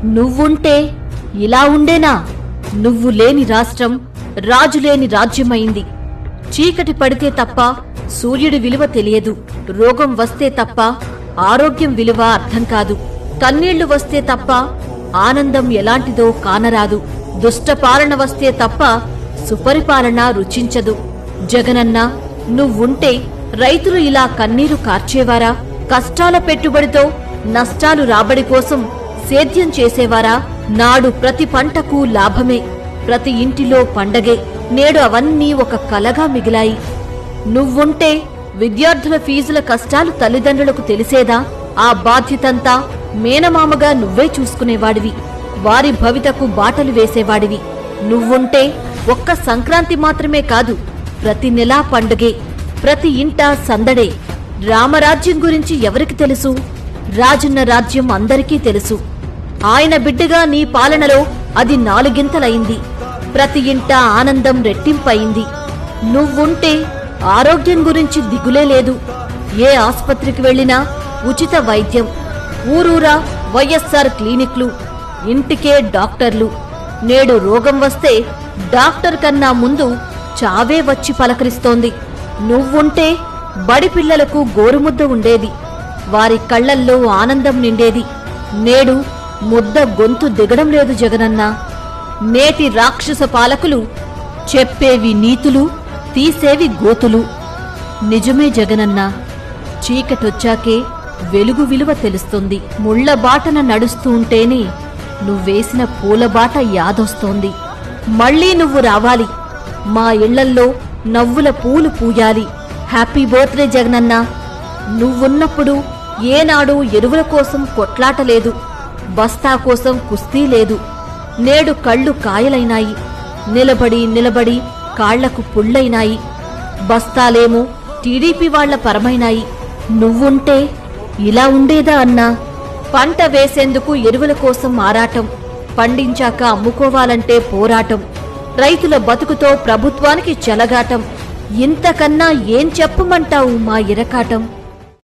నువ్వుంటే ఇలా ఉండేనా? నువ్వు లేని రాష్ట్రం రాజులేని రాజ్యమైంది. చీకటి పడితే తప్ప సూర్యుడి విలువ తెలియదు. రోగం వస్తే తప్ప ఆరోగ్యం విలువ అర్థం కాదు. కన్నీళ్లు వస్తే తప్ప ఆనందం ఎలాంటిదో కానరాదు. దుష్టపాలన వస్తే తప్ప సుపరిపాలన రుచించదు. జగనన్న, నువ్వుంటే రైతులు ఇలా కన్నీరు కార్చేవారా? కష్టాల పెట్టుబడితో నష్టాలు రాబడి కోసం సేద్యం చేసేవారా? నాడు ప్రతి పంటకు లాభమే, ప్రతి ఇంటిలో పండగే. నేడు అవన్నీ ఒక కలగా మిగిలాయి. నువ్వుంటే విద్యార్థుల ఫీజుల కష్టాలు తల్లిదండ్రులకు తెలిసేదా? ఆ బాధ్యతంతా మేనమామగా నువ్వే చూసుకునేవాడివి. వారి భవితకు బాటలు వేసేవాడివి. నువ్వుంటే ఒక్క సంక్రాంతి మాత్రమే కాదు, ప్రతి నెలా పండుగే, ప్రతి ఇంటా సందడే. రామరాజ్యం గురించి ఎవరికి తెలుసు? రాజన్న రాజ్యం అందరికీ తెలుసు. ఆయన బిడ్డగా నీ పాలనలో అది నాలుగింతలైంది. ప్రతి ఇంటా ఆనందం రెట్టింపయింది. నువ్వుంటే ఆరోగ్యం గురించి దిగులే లేదు. ఏ ఆస్పత్రికి వెళ్లినా ఉచిత వైద్యం, ఊరూరా వైఎస్ఆర్ క్లినిక్లు, ఇంటికే డాక్టర్లు. నేడు రోగం వస్తే డాక్టర్ కన్నా ముందు చావే వచ్చి పలకరిస్తోంది. నువ్వుంటే బడి పిల్లలకు గోరుముద్ద ఉండేది, వారి కళ్లల్లో ఆనందం నిండేది. నేడు ముద్ద గొంతు దిగడం లేదు జగనన్న. నేటి రాక్షస పాలకులు చెప్పేవి నీతులు, తీసేవి గోతులు. నిజమే జగనన్న, చీకటొచ్చాకే వెలుగు విలువ తెలుస్తుంది. ముళ్ల బాటన నడుస్తూ ఉంటేనే నువ్వేసిన పూలబాట యాదొస్తోంది. మళ్లీ నువ్వు రావాలి, మా ఇళ్లల్లో నవ్వుల పూలు పూయాలి. హ్యాపీ బర్త్డే జగనన్న. నువ్వున్నప్పుడు ఏనాడు ఎరువుల కోసం కొట్లాట లేదు, బస్తా కోసం కుస్తీ లేదు. నేడు కళ్ళు కాయలైనాయి, నిలబడి నిలబడి కాళ్లకు పుళ్ళైనాయి. బస్తాలేమో టీడీపీ వాళ్ల పరమైనాయి. నువ్వుంటే ఇలా ఉండేదా అన్నా? పంట వేసేందుకు ఎరువుల కోసం ఆరాటం, పండించాక అమ్ముకోవాలంటే పోరాటం, రైతుల బతుకుతో ప్రభుత్వానికి చెలగాటం. ఇంతకన్నా ఏం చెప్పమంటావు మా ఇరకాటం?